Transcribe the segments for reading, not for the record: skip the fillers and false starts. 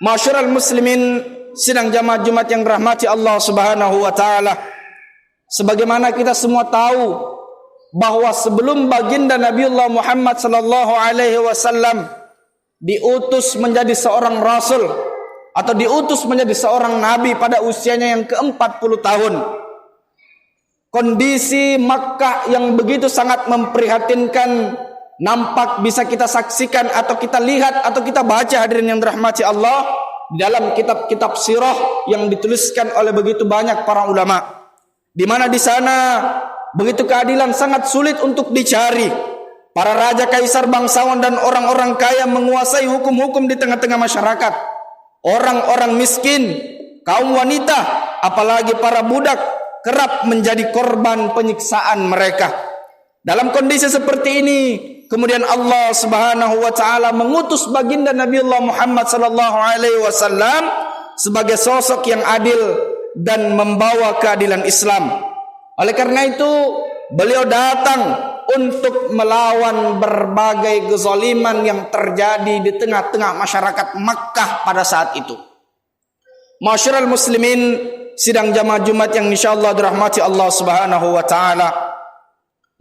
Ma'asyiral muslimin, sidang jamaah Jumat yang dirahmati Allah Subhanahu wa taala. Sebagaimana kita semua tahu bahwa sebelum baginda Nabiullah Muhammad sallallahu alaihi wasallam diutus menjadi seorang rasul atau diutus menjadi seorang nabi pada usianya yang ke-40 tahun. Kondisi Makkah yang begitu sangat memprihatinkan nampak bisa kita saksikan atau kita lihat atau kita baca, hadirin yang dirahmati Allah, di dalam kitab-kitab sirah yang dituliskan oleh begitu banyak para ulama, di mana di sana begitu keadilan sangat sulit untuk dicari. Para raja, kaisar, bangsawan dan orang-orang kaya menguasai hukum-hukum di tengah-tengah masyarakat. Orang-orang miskin, kaum wanita, apalagi para budak kerap menjadi korban penyiksaan mereka. Dalam kondisi seperti ini, kemudian Allah Subhanahu wa taala mengutus baginda Nabiullah Muhammad sallallahu alaihi wasallam sebagai sosok yang adil dan membawa keadilan Islam. Oleh karena itu, beliau datang untuk melawan berbagai kezaliman yang terjadi di tengah-tengah masyarakat Makkah pada saat itu. Ma'asyiral muslimin, sidang jamaah Jumat yang insyaallah dirahmati Allah Subhanahu wa taala.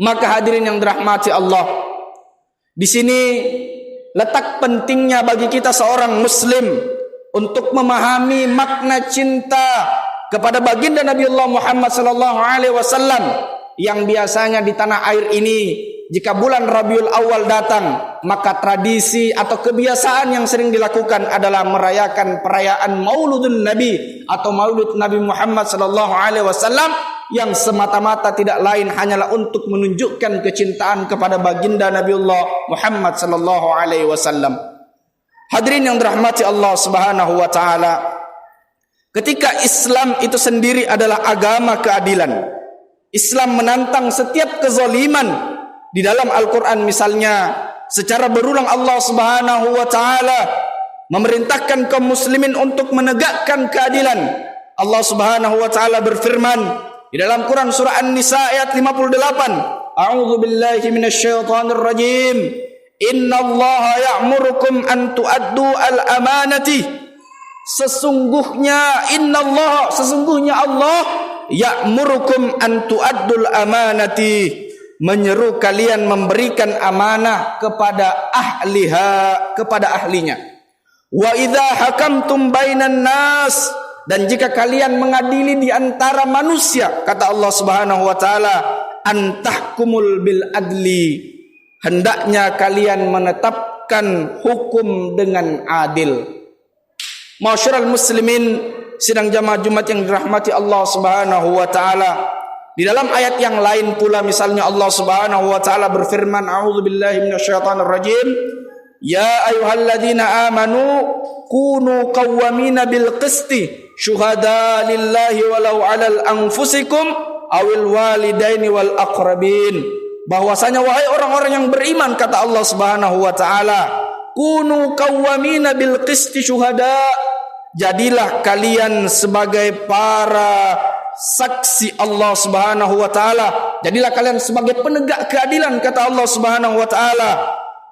Maka hadirin yang dirahmati Allah, di sini letak pentingnya bagi kita seorang muslim untuk memahami makna cinta kepada baginda Nabiullah Muhammad sallallahu alaihi wasallam yang biasanya di tanah air ini jika bulan Rabiul Awal datang, maka tradisi atau kebiasaan yang sering dilakukan adalah merayakan perayaan Mauludun Nabi atau Maulud Nabi Muhammad sallallahu alaihi wasallam yang semata-mata tidak lain hanyalah untuk menunjukkan kecintaan kepada baginda Nabiullah Muhammad sallallahu alaihi wasallam. Hadirin yang dirahmati Allah Subhanahu wa taala, ketika Islam itu sendiri adalah agama keadilan, Islam menantang setiap kezaliman. Di dalam Al-Qur'an misalnya, secara berulang Allah Subhanahu wa taala memerintahkan kaum muslimin untuk menegakkan keadilan. Allah Subhanahu wa taala berfirman di dalam Quran surah An-Nisa ayat 58, A'udzu billahi minasyaitonir rajim. Innallaha ya'murukum an tu'addu al-amanati. Sesungguhnya Allah ya'murukum an tu'addul amanati, menyeru kalian memberikan amanah kepada ahlinya. Wa idza hakamtum bainan nas, dan jika kalian mengadili di antara manusia, kata Allah Subhanahu wa taala, antahkumul bil adli, hendaknya kalian menetapkan hukum dengan adil. Ma'asyiral muslimin, sidang jamaah Jumat yang dirahmati Allah Subhanahu wa taala, di dalam ayat yang lain pula misalnya Allah Subhanahu wa taala berfirman, a'udzubillahi minasyaitonir rajim, ya ayyuhalladzina amanu kunu qawwamina bil qisti syuhada lillahi walau 'alal anfusikum awil walidaini wal aqrabin. Bahwasanya wahai orang-orang yang beriman, kata Allah Subhanahu wa taala, kunu qawwamina bil qisti syuhada, jadilah kalian sebagai para saksi Allah Subhanahu wa taala, jadilah kalian sebagai penegak keadilan, kata Allah Subhanahu wa taala,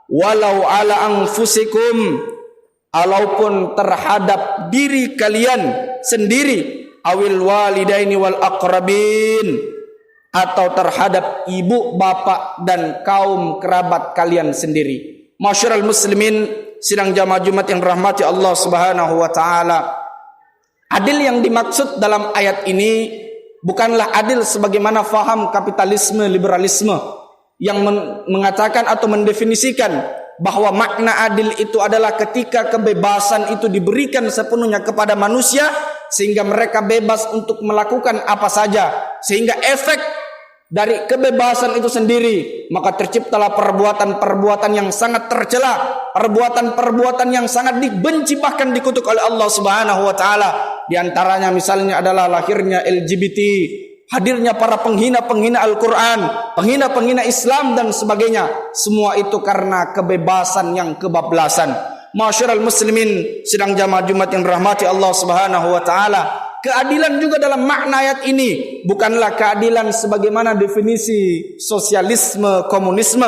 walau ala anfusikum, alaupun terhadap diri kalian sendiri, awil walidaini wal aqrabin, atau terhadap ibu, bapak dan kaum kerabat kalian sendiri. Ma'asyiral muslimin, sidang jamaah Jumat yang dirahmati Allah Subhanahu wa taala, adil yang dimaksud dalam ayat ini bukanlah adil sebagaimana faham kapitalisme liberalisme yang mengatakan atau mendefinisikan bahwa makna adil itu adalah ketika kebebasan itu diberikan sepenuhnya kepada manusia sehingga mereka bebas untuk melakukan apa saja, sehingga efek dari kebebasan itu sendiri maka terciptalah perbuatan-perbuatan yang sangat tercela, perbuatan-perbuatan yang sangat dibenci bahkan dikutuk oleh Allah Subhanahu wa taala. Di antaranya misalnya adalah lahirnya LGBT, hadirnya para penghina-penghina Al-Quran, penghina-penghina Islam dan sebagainya. Semua itu karena kebebasan yang kebablasan. Ma'asyiral muslimin, sidang jamaah Jumat yang dirahmati Allah Subhanahu wa taala, keadilan juga dalam makna ayat ini bukanlah keadilan sebagaimana definisi sosialisme komunisme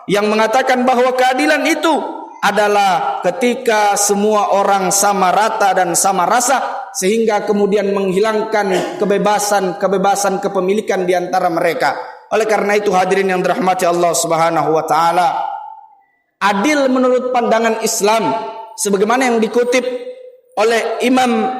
yang mengatakan bahwa keadilan itu adalah ketika semua orang sama rata dan sama rasa, sehingga kemudian menghilangkan kebebasan kepemilikan di antara mereka. Oleh karena itu hadirin yang dirahmati Allah Subhanahu wa taala, adil menurut pandangan Islam sebagaimana yang dikutip oleh Imam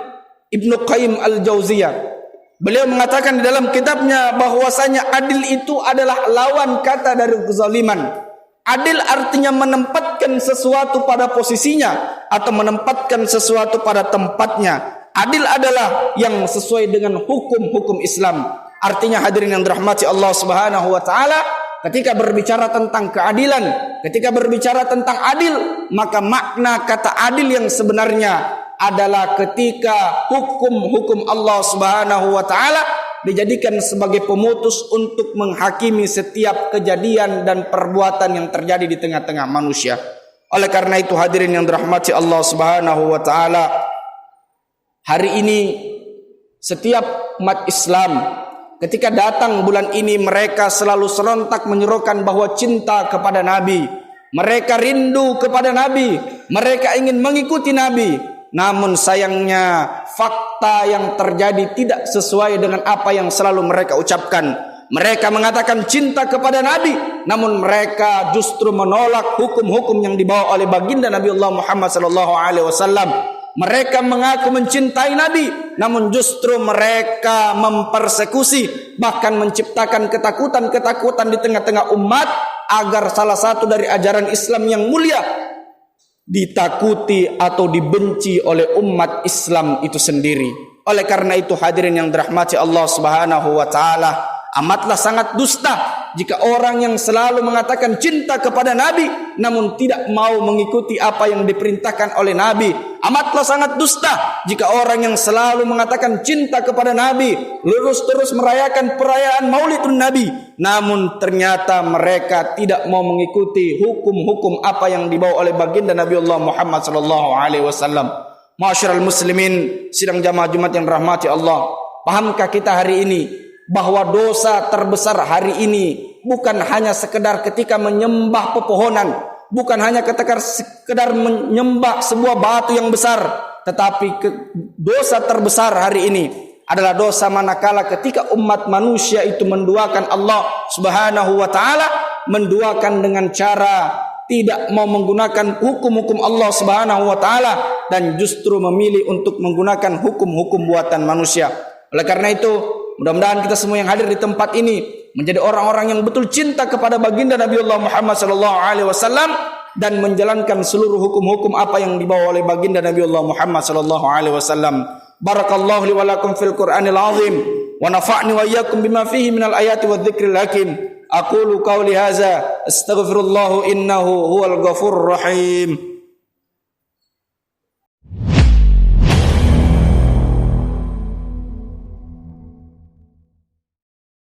Ibnu Qayyim Al-Jauziyah. Beliau mengatakan di dalam kitabnya bahwasanya adil itu adalah lawan kata dari kezaliman. Adil artinya menempatkan sesuatu pada posisinya atau menempatkan sesuatu pada tempatnya. Adil adalah yang sesuai dengan hukum-hukum Islam. Artinya hadirin yang dirahmati Allah Subhanahu wa taala, ketika berbicara tentang keadilan, ketika berbicara tentang adil, maka makna kata adil yang sebenarnya adalah ketika hukum-hukum Allah Subhanahu wa taala dijadikan sebagai pemutus untuk menghakimi setiap kejadian dan perbuatan yang terjadi di tengah-tengah manusia. Oleh karena itu hadirin yang dirahmati Allah Subhanahu wa taala, hari ini setiap umat Islam ketika datang bulan ini mereka selalu serentak menyerukan bahwa cinta kepada Nabi. Mereka rindu kepada Nabi, mereka ingin mengikuti Nabi. Namun sayangnya fakta yang terjadi tidak sesuai dengan apa yang selalu mereka ucapkan. Mereka mengatakan cinta kepada Nabi, namun mereka justru menolak hukum-hukum yang dibawa oleh baginda Nabi Allah Muhammad SAW. Mereka mengaku mencintai Nabi, namun justru mereka mempersekusi, bahkan menciptakan ketakutan-ketakutan di tengah-tengah umat agar salah satu dari ajaran Islam yang mulia ditakuti atau dibenci oleh umat Islam itu sendiri. Oleh karena itu hadirin yang dirahmati Allah Subhanahu wa taala, amatlah sangat dusta jika orang yang selalu mengatakan cinta kepada Nabi namun tidak mau mengikuti apa yang diperintahkan oleh Nabi. Amatlah sangat dusta jika orang yang selalu mengatakan cinta kepada Nabi terus merayakan perayaan Maulidun Nabi, namun ternyata mereka tidak mau mengikuti hukum-hukum apa yang dibawa oleh baginda Nabi Allah Muhammad SAW. Ma'asyiral muslimin, sidang jamaah Jumat yang rahmati Allah, pahamkah kita hari ini bahwa dosa terbesar hari ini bukan hanya sekedar ketika menyembah pepohonan, bukan hanya ketika sekedar menyembah sebuah batu yang besar, tetapi dosa terbesar hari ini adalah dosa manakala ketika umat manusia itu menduakan Allah Subhanahu wa taala, menduakan dengan cara tidak mau menggunakan hukum-hukum Allah Subhanahu wa taala dan justru memilih untuk menggunakan hukum-hukum buatan manusia. Oleh karena itu, mudah-mudahan kita semua yang hadir di tempat ini menjadi orang-orang yang betul cinta kepada baginda Nabi Allah Muhammad SAW dan menjalankan seluruh hukum-hukum apa yang dibawa oleh baginda Nabi Allah Muhammad SAW. Barakallahu li wa lakum fil Qur'anil azim wa nafa'ni wa iyyakum bima fihi minal ayati wadh-dhikril hakim. Aqulu qawli hadza astaghfirullah innahu huwal ghafurur rahim.